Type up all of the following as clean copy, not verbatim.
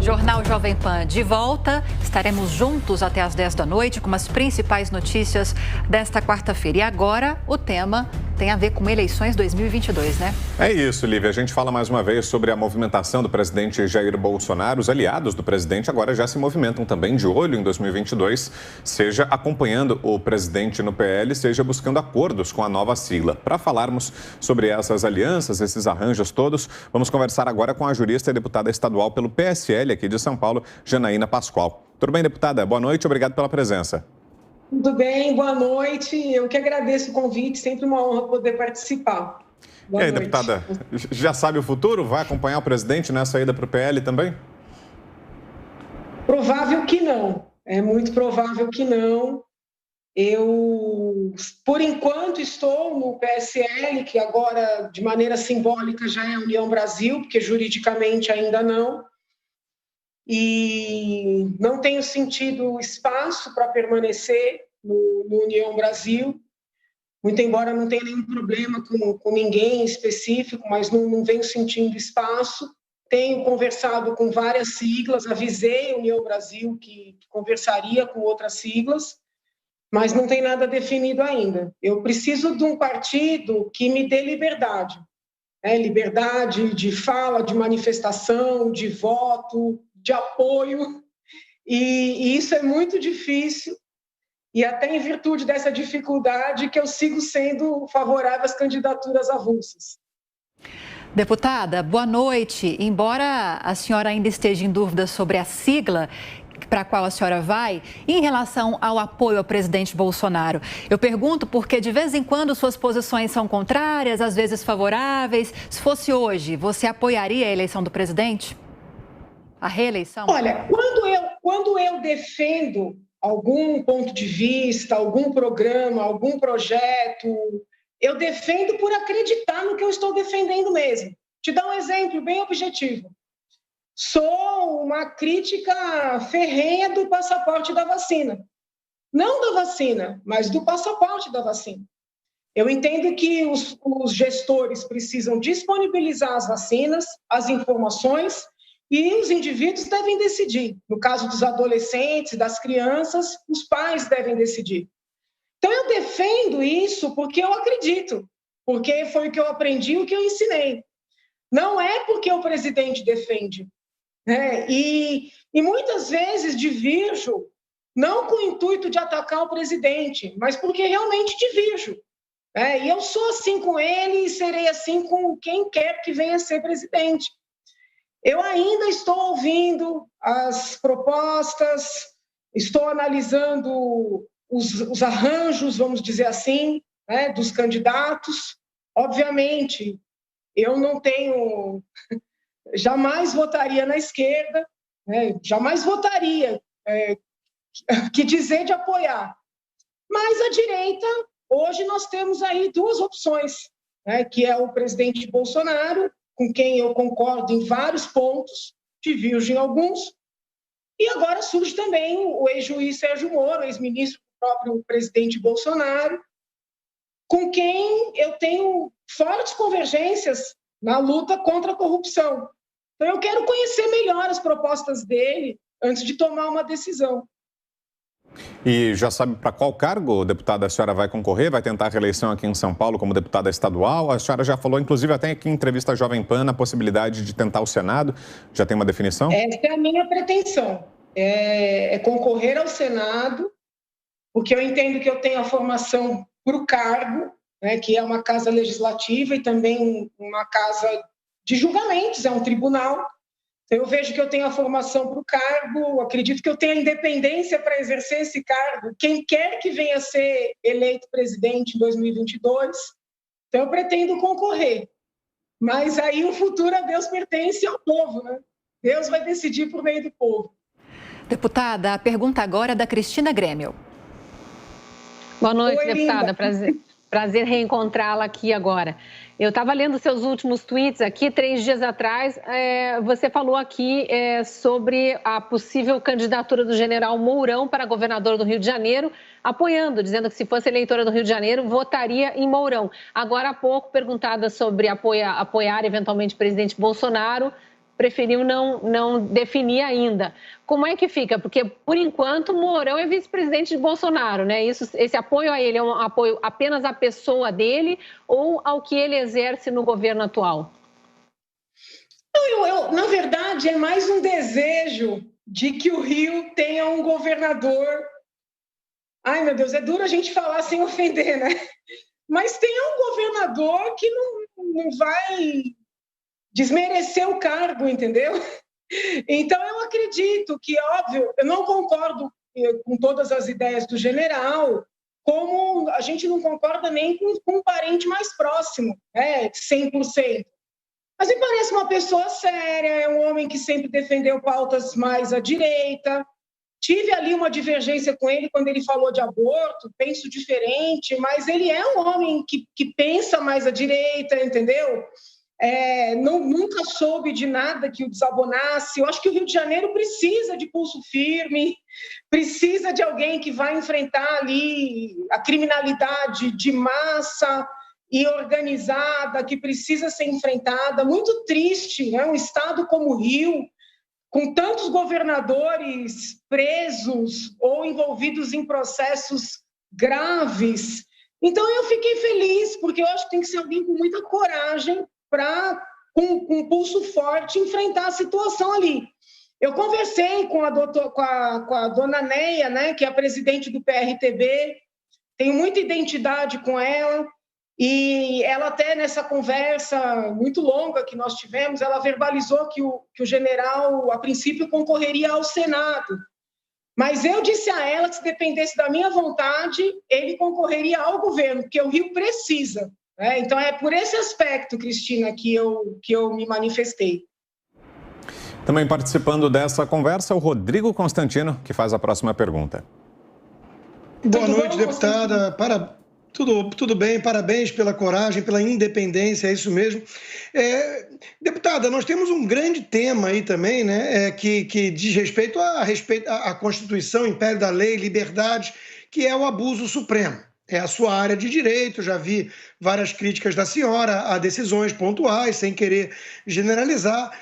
Jornal Jovem Pan de volta. Estaremos juntos até às 10 da noite com as principais notícias desta quarta-feira. E agora o tema tem a ver com eleições 2022, né? É isso, Lívia. A gente fala mais uma vez sobre a movimentação do presidente Jair Bolsonaro. Os aliados do presidente agora já se movimentam também de olho em 2022, seja acompanhando o presidente no PL, seja buscando acordos com a nova sigla. Para falarmos sobre essas alianças, esses arranjos todos, vamos conversar agora com a jurista e deputada estadual pelo PSL aqui de São Paulo, Janaína Pascoal. Tudo bem, deputada? Boa noite, obrigado pela presença. Tudo bem, boa noite. Eu que agradeço o convite, sempre uma honra poder participar. Boa noite. Deputada, já sabe o futuro? Vai acompanhar o presidente nessa ida para o PL também? Provável que não. É muito provável que não. Eu, por enquanto, estou no PSL, que agora, de maneira simbólica, já é União Brasil, porque juridicamente ainda não. E não tenho sentido espaço para permanecer no União Brasil, muito embora não tenha nenhum problema com ninguém específico, mas não venho sentindo espaço. Tenho conversado com várias siglas, avisei a União Brasil que conversaria com outras siglas, mas não tem nada definido ainda. Eu preciso de um partido que me dê liberdade, liberdade de fala, de manifestação, de voto, de apoio, e isso é muito difícil, e até em virtude dessa dificuldade que eu sigo sendo favorável às candidaturas avulsas. Deputada, boa noite. Embora a senhora ainda esteja em dúvida sobre a sigla para a qual a senhora vai, em relação ao apoio ao presidente Bolsonaro, eu pergunto porque de vez em quando suas posições são contrárias, às vezes favoráveis. Se fosse hoje, você apoiaria a eleição do presidente? A reeleição? Olha, quando eu defendo algum ponto de vista, algum programa, algum projeto, eu defendo por acreditar no que eu estou defendendo mesmo. Te dar um exemplo bem objetivo. Sou uma crítica ferrenha do passaporte da vacina. Não da vacina, mas do passaporte da vacina. Eu entendo que os gestores precisam disponibilizar as vacinas, as informações, e os indivíduos devem decidir. No caso dos adolescentes, das crianças, os pais devem decidir. Então, eu defendo isso porque eu acredito, porque foi o que eu aprendi, o que eu ensinei. Não é porque o presidente defende. E muitas vezes divirjo, não com o intuito de atacar o presidente, mas porque realmente divirjo. E eu sou assim com ele e serei assim com quem quer que venha a ser presidente. Eu ainda estou ouvindo as propostas, estou analisando os arranjos, vamos dizer assim, dos candidatos. Obviamente, eu não tenho... Jamais votaria na esquerda, jamais votaria, que dizer de apoiar. Mas a direita, hoje nós temos aí duas opções, que é o presidente Bolsonaro, com quem eu concordo em vários pontos, diverjo em alguns, e agora surge também o ex-juiz Sérgio Moro, ex-ministro do próprio presidente Bolsonaro, com quem eu tenho fortes convergências na luta contra a corrupção. Então, eu quero conhecer melhor as propostas dele antes de tomar uma decisão. E já sabe para qual cargo, deputada, a senhora vai concorrer? Vai tentar a reeleição aqui em São Paulo como deputada estadual? A senhora já falou, inclusive, até aqui em entrevista à Jovem Pan, a possibilidade de tentar o Senado. Já tem uma definição? Essa é a minha pretensão. É concorrer ao Senado, porque eu entendo que eu tenho a formação para o cargo, que é uma casa legislativa e também uma casa de julgamentos, é um tribunal. Eu vejo que eu tenho a formação para o cargo, acredito que eu tenho a independência para exercer esse cargo. Quem quer que venha a ser eleito presidente em 2022, então eu pretendo concorrer. Mas aí o futuro a Deus pertence ao povo, né? Deus vai decidir por meio do povo. Deputada, a pergunta agora é da Cristina Grêmio. Boa noite, Oi, deputada. Prazer reencontrá-la aqui agora. Eu estava lendo seus últimos tweets aqui, 3 dias atrás. Você falou aqui sobre a possível candidatura do general Mourão para governador do Rio de Janeiro, apoiando, dizendo que se fosse eleitora do Rio de Janeiro, votaria em Mourão. Agora há pouco, perguntada sobre apoiar eventualmente o presidente Bolsonaro, preferiu não definir ainda. Como é que fica? Porque, por enquanto, Mourão é vice-presidente de Bolsonaro, né? Esse apoio a ele é um apoio apenas à pessoa dele ou ao que ele exerce no governo atual? Na verdade, é mais um desejo de que o Rio tenha um governador. Ai, meu Deus, é duro a gente falar sem ofender, né? Mas tenha um governador que não vai desmerecer o cargo, entendeu? Então, eu acredito que, óbvio, eu não concordo com todas as ideias do general, como a gente não concorda nem com um parente mais próximo, 100%. Mas me parece uma pessoa séria, é um homem que sempre defendeu pautas mais à direita. Tive ali uma divergência com ele quando ele falou de aborto, penso diferente, mas ele é um homem que pensa mais à direita, entendeu? Nunca soube de nada que o desabonasse. Eu acho que o Rio de Janeiro precisa de pulso firme, precisa de alguém que vai enfrentar ali a criminalidade de massa e organizada, que precisa ser enfrentada. Muito triste, né? Um estado como o Rio, com tantos governadores presos ou envolvidos em processos graves. Então, eu fiquei feliz, porque eu acho que tem que ser alguém com muita coragem para, com um pulso forte, enfrentar a situação ali. Eu conversei com a dona Neia, né, que é a presidente do PRTB, tenho muita identidade com ela, e ela até nessa conversa muito longa que nós tivemos, ela verbalizou que o general, a princípio, concorreria ao Senado. Mas eu disse a ela que, se dependesse da minha vontade, ele concorreria ao governo, porque o Rio precisa. Então, é por esse aspecto, Cristina, que eu me manifestei. Também participando dessa conversa, o Rodrigo Constantino, que faz a próxima pergunta. Boa noite, deputada. Tudo bem, parabéns pela coragem, pela independência, é isso mesmo. Deputada, nós temos um grande tema aí também, né, que diz respeito à Constituição, Império da Lei, liberdade, que é o abuso supremo. É a sua área de direito, já vi várias críticas da senhora a decisões pontuais, sem querer generalizar.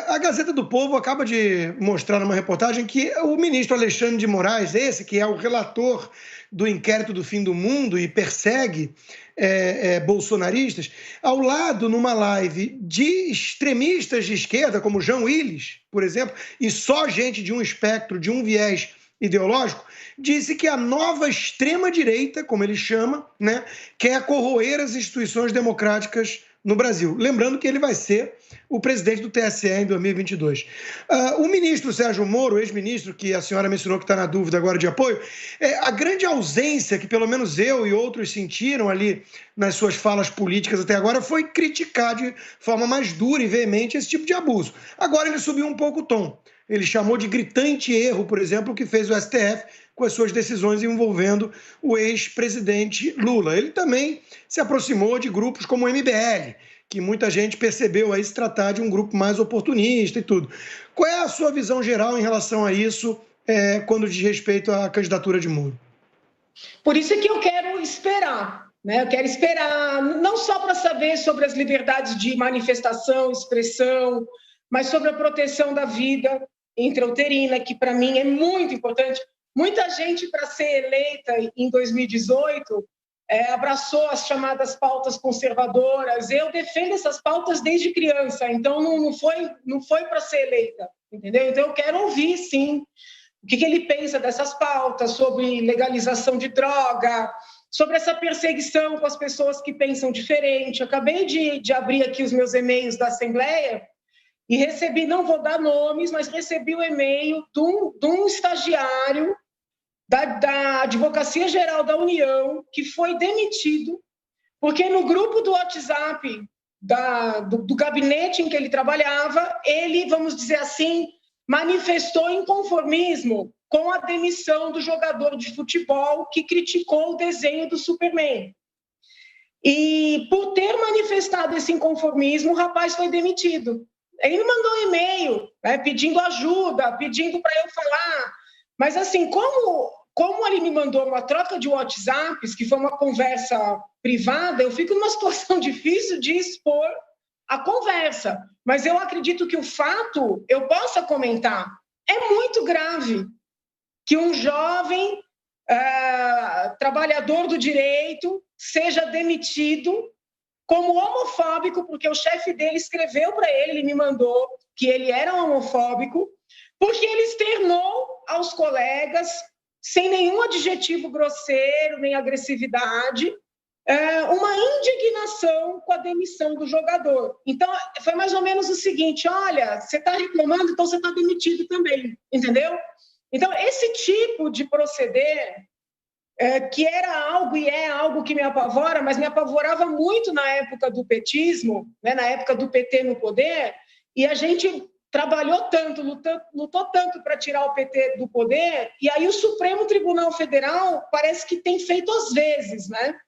A Gazeta do Povo acaba de mostrar numa reportagem que o ministro Alexandre de Moraes, esse que é o relator do inquérito do fim do mundo e persegue bolsonaristas, ao lado, numa live de extremistas de esquerda, como Jean Willis, por exemplo, e só gente de um espectro, de um viés ideológico, disse que a nova extrema-direita, como ele chama, né, quer corroer as instituições democráticas no Brasil. Lembrando que ele vai ser o presidente do TSE em 2022. O ministro Sérgio Moro, ex-ministro, que a senhora mencionou que está na dúvida agora de apoio, a grande ausência que pelo menos eu e outros sentiram ali nas suas falas políticas até agora foi criticar de forma mais dura e veemente esse tipo de abuso. Agora ele subiu um pouco o tom. Ele chamou de gritante erro, por exemplo, o que fez o STF com as suas decisões envolvendo o ex-presidente Lula. Ele também se aproximou de grupos como o MBL, que muita gente percebeu aí se tratar de um grupo mais oportunista e tudo. Qual é a sua visão geral em relação a isso, quando diz respeito à candidatura de Moro? Por isso é que eu quero esperar, né? Eu quero esperar não só para saber sobre as liberdades de manifestação, expressão, mas sobre a proteção da vida intrauterina, que para mim é muito importante. Muita gente, para ser eleita em 2018, abraçou as chamadas pautas conservadoras. Eu defendo essas pautas desde criança, então não foi para ser eleita, entendeu? Então eu quero ouvir, sim, o que ele pensa dessas pautas, sobre legalização de droga, sobre essa perseguição com as pessoas que pensam diferente. Eu acabei de abrir aqui os meus e-mails da Assembleia e recebi, não vou dar nomes, mas recebi o e-mail de um estagiário da Advocacia Geral da União que foi demitido porque no grupo do WhatsApp do gabinete em que ele trabalhava, ele, vamos dizer assim, manifestou inconformismo com a demissão do jogador de futebol que criticou o desenho do Superman. E por ter manifestado esse inconformismo, o rapaz foi demitido. Ele me mandou um e-mail, né, pedindo ajuda, pedindo para eu falar. Mas, assim, como ele me mandou uma troca de WhatsApps, que foi uma conversa privada, eu fico numa situação difícil de expor a conversa. Mas eu acredito que o fato, eu possa comentar, é muito grave que um jovem trabalhador do direito seja demitido como homofóbico, porque o chefe dele escreveu para ele, ele me mandou que ele era homofóbico, porque ele externou aos colegas, sem nenhum adjetivo grosseiro, nem agressividade, uma indignação com a demissão do jogador. Então, foi mais ou menos o seguinte, olha, você está reclamando, então você está demitido também, entendeu? Então, esse tipo de proceder, que era algo e é algo que me apavora, mas me apavorava muito na época do petismo, né, na época do PT no poder, e a gente trabalhou tanto, lutou tanto para tirar o PT do poder, e aí o Supremo Tribunal Federal parece que tem feito às vezes, né?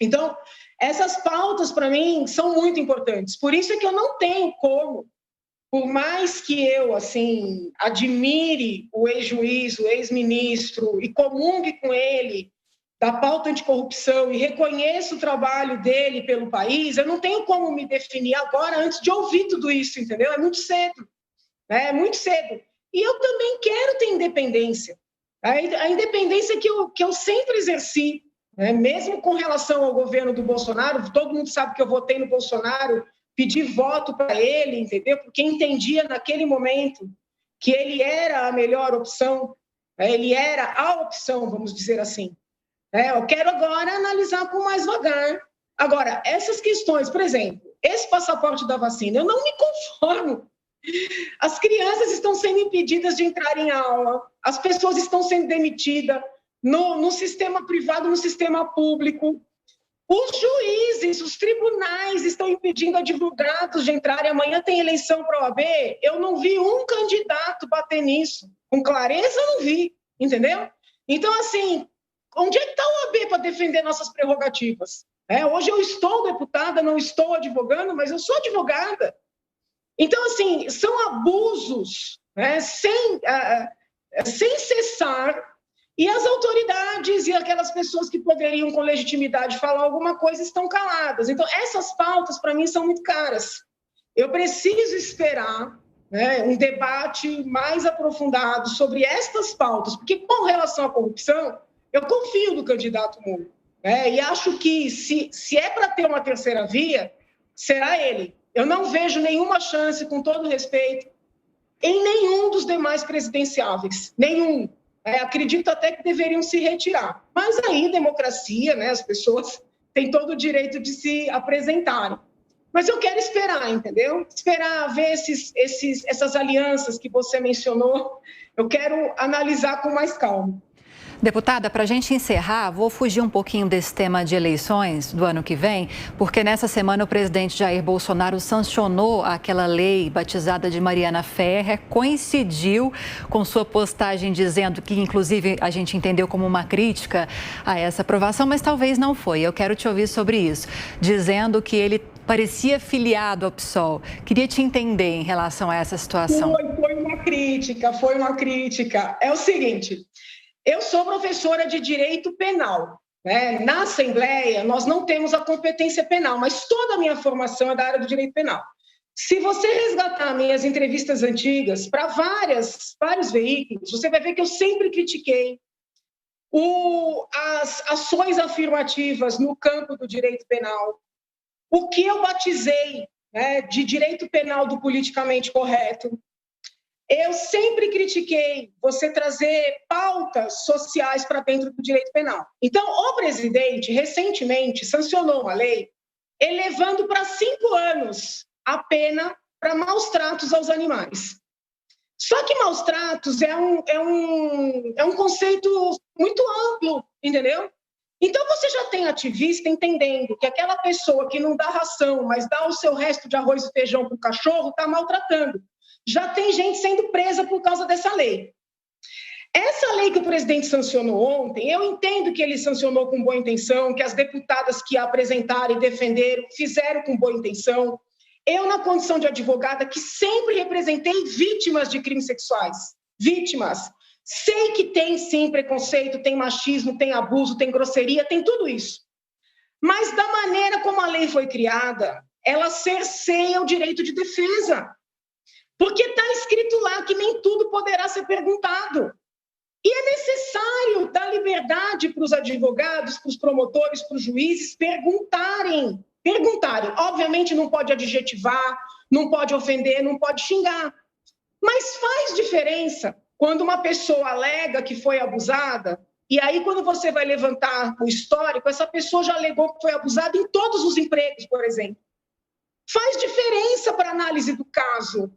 Então, essas pautas, para mim, são muito importantes. Por isso é que eu não tenho como, por mais que eu, assim, admire o ex-juiz, o ex-ministro, e comungue com ele da pauta anticorrupção e reconheço o trabalho dele pelo país, eu não tenho como me definir agora antes de ouvir tudo isso, entendeu? É muito cedo, né? É muito cedo. E eu também quero ter independência. A independência que eu sempre exerci, né? Mesmo com relação ao governo do Bolsonaro, todo mundo sabe que eu votei no Bolsonaro, pedi voto para ele, entendeu? Porque entendia naquele momento que ele era a melhor opção, né? Ele era a opção, vamos dizer assim. Eu quero agora analisar com mais vagar. Agora, essas questões, por exemplo, esse passaporte da vacina, eu não me conformo. As crianças estão sendo impedidas de entrar em aula, as pessoas estão sendo demitidas no sistema privado, no sistema público. Os juízes, os tribunais estão impedindo advogados de entrarem. Amanhã tem eleição para a OAB. Eu não vi um candidato bater nisso. Com clareza, eu não vi, entendeu? Então, assim, onde é que está a OAB para defender nossas prerrogativas? Hoje eu estou deputada, não estou advogando, mas eu sou advogada. Então, assim, são abusos, né, sem cessar. E as autoridades e aquelas pessoas que poderiam, com legitimidade, falar alguma coisa, estão caladas. Então, essas pautas, para mim, são muito caras. Eu preciso esperar, né, um debate mais aprofundado sobre estas pautas, porque, com relação à corrupção, eu confio no candidato Moro, né, e acho que, se é para ter uma terceira via, será ele. Eu não vejo nenhuma chance, com todo respeito, em nenhum dos demais presidenciáveis. Nenhum. Acredito até que deveriam se retirar. Mas aí, democracia, né, as pessoas têm todo o direito de se apresentarem. Mas eu quero esperar, entendeu? Esperar ver essas alianças que você mencionou. Eu quero analisar com mais calma. Deputada, para a gente encerrar, vou fugir um pouquinho desse tema de eleições do ano que vem, porque nessa semana o presidente Jair Bolsonaro sancionou aquela lei batizada de Mariana Ferrer, coincidiu com sua postagem dizendo que, inclusive, a gente entendeu como uma crítica a essa aprovação, mas talvez não foi. Eu quero te ouvir sobre isso, dizendo que ele parecia filiado ao PSOL. Queria te entender em relação a essa situação. Foi uma crítica. É o seguinte... Eu sou professora de direito penal, né? Na Assembleia, nós não temos a competência penal, mas toda a minha formação é da área do direito penal. Se você resgatar minhas entrevistas antigas para vários veículos, você vai ver que eu sempre critiquei as ações afirmativas no campo do direito penal, o que eu batizei, né, de direito penal do politicamente correto. Eu sempre critiquei você trazer pautas sociais para dentro do direito penal. Então, o presidente, recentemente, sancionou uma lei elevando para 5 anos a pena para maus tratos aos animais. Só que maus tratos é um conceito muito amplo, entendeu? Então, você já tem ativista entendendo que aquela pessoa que não dá ração, mas dá o seu resto de arroz e feijão para o cachorro, está maltratando. Já tem gente sendo presa por causa dessa lei. Essa lei que o presidente sancionou ontem, eu entendo que ele sancionou com boa intenção, que as deputadas que a apresentaram e defenderam fizeram com boa intenção. Eu, na condição de advogada, que sempre representei vítimas de crimes sexuais, vítimas, sei que tem sim preconceito, tem machismo, tem abuso, tem grosseria, tem tudo isso. Mas da maneira como a lei foi criada, ela cerceia o direito de defesa. Porque está escrito lá que nem tudo poderá ser perguntado. E é necessário dar liberdade para os advogados, para os promotores, para os juízes perguntarem. Obviamente não pode adjetivar, não pode ofender, não pode xingar. Mas faz diferença quando uma pessoa alega que foi abusada, e aí quando você vai levantar o histórico, essa pessoa já alegou que foi abusada em todos os empregos, por exemplo. Faz diferença para a análise do caso.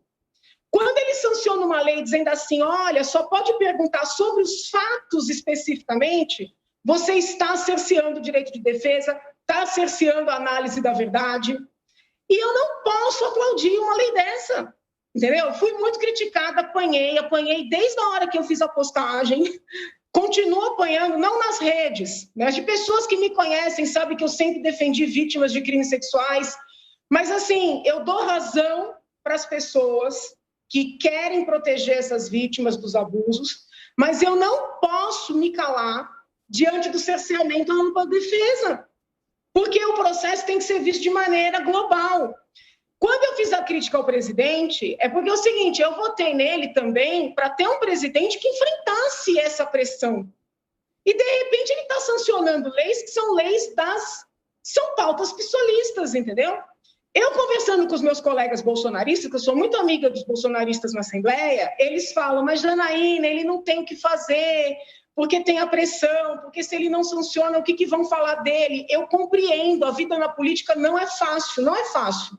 Quando ele sanciona uma lei dizendo assim, olha, só pode perguntar sobre os fatos especificamente, você está cerceando o direito de defesa, está cerceando a análise da verdade. E eu não posso aplaudir uma lei dessa, entendeu? Fui muito criticada, apanhei desde a hora que eu fiz a postagem, continuo apanhando, não nas redes, mas de pessoas que me conhecem, sabem que eu sempre defendi vítimas de crimes sexuais, mas assim, eu dou razão para as pessoas que querem proteger essas vítimas dos abusos, mas eu não posso me calar diante do cerceamento à ampla defesa, porque o processo tem que ser visto de maneira global. Quando eu fiz a crítica ao presidente, é porque é o seguinte, eu votei nele também para ter um presidente que enfrentasse essa pressão. E, de repente, ele está sancionando leis que são são pautas pistolistas, entendeu? Eu, conversando com os meus colegas bolsonaristas, que eu sou muito amiga dos bolsonaristas na Assembleia, eles falam, mas Janaína, ele não tem o que fazer, porque tem a pressão, porque se ele não sanciona, o que vão falar dele? Eu compreendo, a vida na política não é fácil,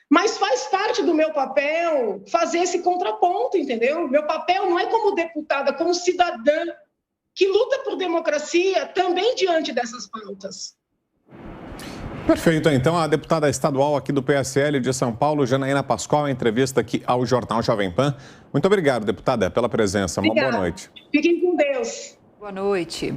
mas faz parte do meu papel fazer esse contraponto, entendeu? Meu papel não é como deputada, como cidadã que luta por democracia também diante dessas pautas. Perfeito, então a deputada estadual aqui do PSL de São Paulo, Janaína Pascoal, em entrevista aqui ao Jornal Jovem Pan. Muito obrigado, deputada, pela presença. Uma boa noite. Fiquem com Deus. Boa noite.